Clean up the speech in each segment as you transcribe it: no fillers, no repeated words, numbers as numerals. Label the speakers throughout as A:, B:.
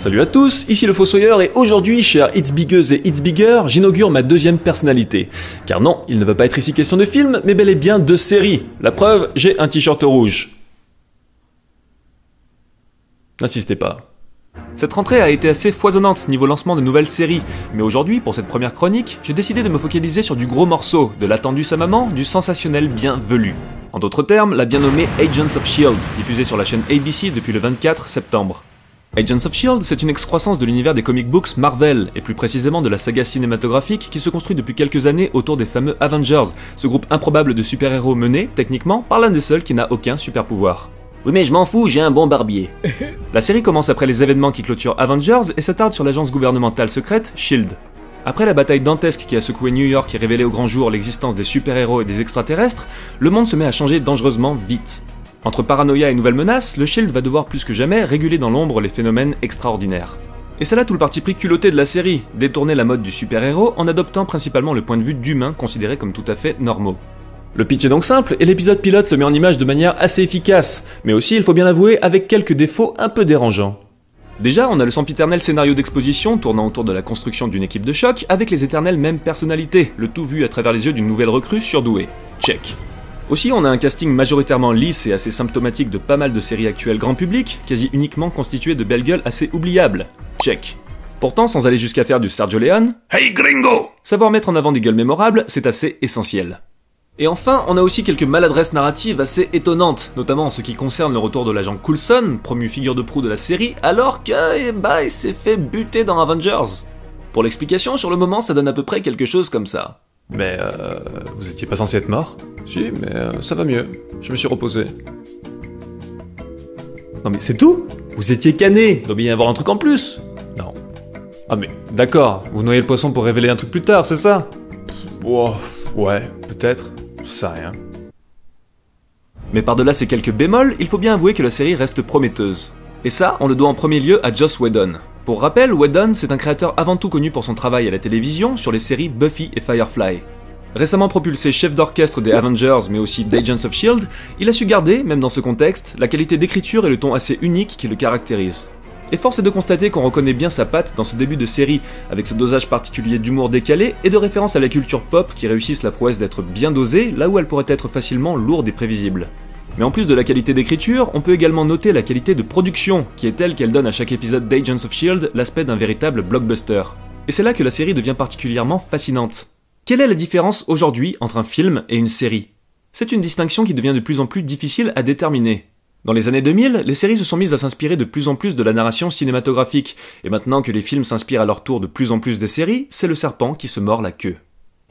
A: Salut à tous, ici le Fossoyeur et aujourd'hui, chers It's Bigueuses et It's Bigger, j'inaugure ma deuxième personnalité. Car non, il ne va pas être ici question de film, mais bel et bien de série. La preuve, j'ai un t-shirt rouge. N'insistez pas. Cette rentrée a été assez foisonnante niveau lancement de nouvelles séries, mais aujourd'hui, pour cette première chronique, j'ai décidé de me focaliser sur du gros morceau, de l'attendu sa maman, du sensationnel bien velu. En d'autres termes, la bien nommée Agents of S.H.I.E.L.D., diffusée sur la chaîne ABC depuis le 24 septembre. Agents of S.H.I.E.L.D., c'est une excroissance de l'univers des comic books Marvel, et plus précisément de la saga cinématographique qui se construit depuis quelques années autour des fameux Avengers, ce groupe improbable de super-héros mené, techniquement, par l'un des seuls qui n'a aucun super-pouvoir.
B: Oui mais je m'en fous, j'ai un bon barbier.
A: La série commence après les événements qui clôturent Avengers et s'attarde sur l'agence gouvernementale secrète S.H.I.E.L.D. Après la bataille dantesque qui a secoué New York et révélé au grand jour l'existence des super-héros et des extraterrestres, le monde se met à changer dangereusement vite. Entre paranoïa et nouvelles menaces, le S.H.I.E.L.D. va devoir plus que jamais réguler dans l'ombre les phénomènes extraordinaires. Et c'est là tout le parti pris culotté de la série, détourner la mode du super-héros en adoptant principalement le point de vue d'humains considérés comme tout à fait normaux. Le pitch est donc simple, et l'épisode pilote le met en image de manière assez efficace, mais aussi, il faut bien l'avouer, avec quelques défauts un peu dérangeants. Déjà, on a le sempiternel scénario d'exposition tournant autour de la construction d'une équipe de choc avec les éternelles mêmes personnalités, le tout vu à travers les yeux d'une nouvelle recrue surdouée. Check. Aussi, on a un casting majoritairement lisse et assez symptomatique de pas mal de séries actuelles grand public, quasi uniquement constitué de belles gueules assez oubliables. Check. Pourtant, sans aller jusqu'à faire du Sergio Leone, Hey gringo! Savoir mettre en avant des gueules mémorables, c'est assez essentiel. Et enfin, on a aussi quelques maladresses narratives assez étonnantes, notamment en ce qui concerne le retour de l'agent Coulson, promu figure de proue de la série, alors que, il s'est fait buter dans Avengers. Pour l'explication, sur le moment, ça donne à peu près quelque chose comme ça. Mais vous étiez pas censé être mort? Si, mais ça va mieux. Je me suis reposé. Non mais c'est tout? Vous étiez cané, il doit bien y avoir un truc en plus. Non. Ah mais, d'accord, vous noyez le poisson pour révéler un truc plus tard, c'est ça? Wow, ouais, peut-être. Je sais rien. Mais par-delà ces quelques bémols, il faut bien avouer que la série reste prometteuse. Et ça, on le doit en premier lieu à Joss Whedon. Pour rappel, Whedon, c'est un créateur avant tout connu pour son travail à la télévision sur les séries Buffy et Firefly. Récemment propulsé chef d'orchestre des Avengers mais aussi d'Agents of S.H.I.E.L.D., il a su garder, même dans ce contexte, la qualité d'écriture et le ton assez unique qui le caractérise. Et force est de constater qu'on reconnaît bien sa patte dans ce début de série, avec ce dosage particulier d'humour décalé et de références à la culture pop qui réussissent la prouesse d'être bien dosée là où elle pourrait être facilement lourde et prévisible. Mais en plus de la qualité d'écriture, on peut également noter la qualité de production, qui est telle qu'elle donne à chaque épisode d'Agents of S.H.I.E.L.D. l'aspect d'un véritable blockbuster. Et c'est là que la série devient particulièrement fascinante. Quelle est la différence aujourd'hui entre un film et une série? C'est une distinction qui devient de plus en plus difficile à déterminer. Dans les années 2000, les séries se sont mises à s'inspirer de plus en plus de la narration cinématographique, et maintenant que les films s'inspirent à leur tour de plus en plus des séries, c'est le serpent qui se mord la queue.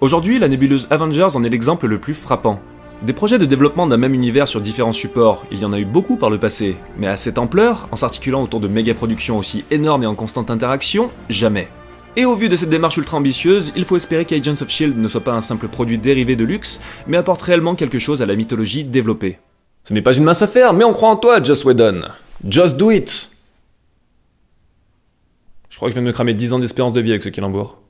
A: Aujourd'hui, la nébuleuse Avengers en est l'exemple le plus frappant. Des projets de développement d'un même univers sur différents supports, il y en a eu beaucoup par le passé, mais à cette ampleur, en s'articulant autour de méga-productions aussi énormes et en constante interaction, jamais. Et au vu de cette démarche ultra ambitieuse, il faut espérer qu'Agents of S.H.I.E.L.D. ne soit pas un simple produit dérivé de luxe, mais apporte réellement quelque chose à la mythologie développée. Ce n'est pas une mince affaire, mais on croit en toi, Joss Whedon. Just do it! Je crois que je viens de me cramer 10 ans d'espérance de vie avec ce calembour.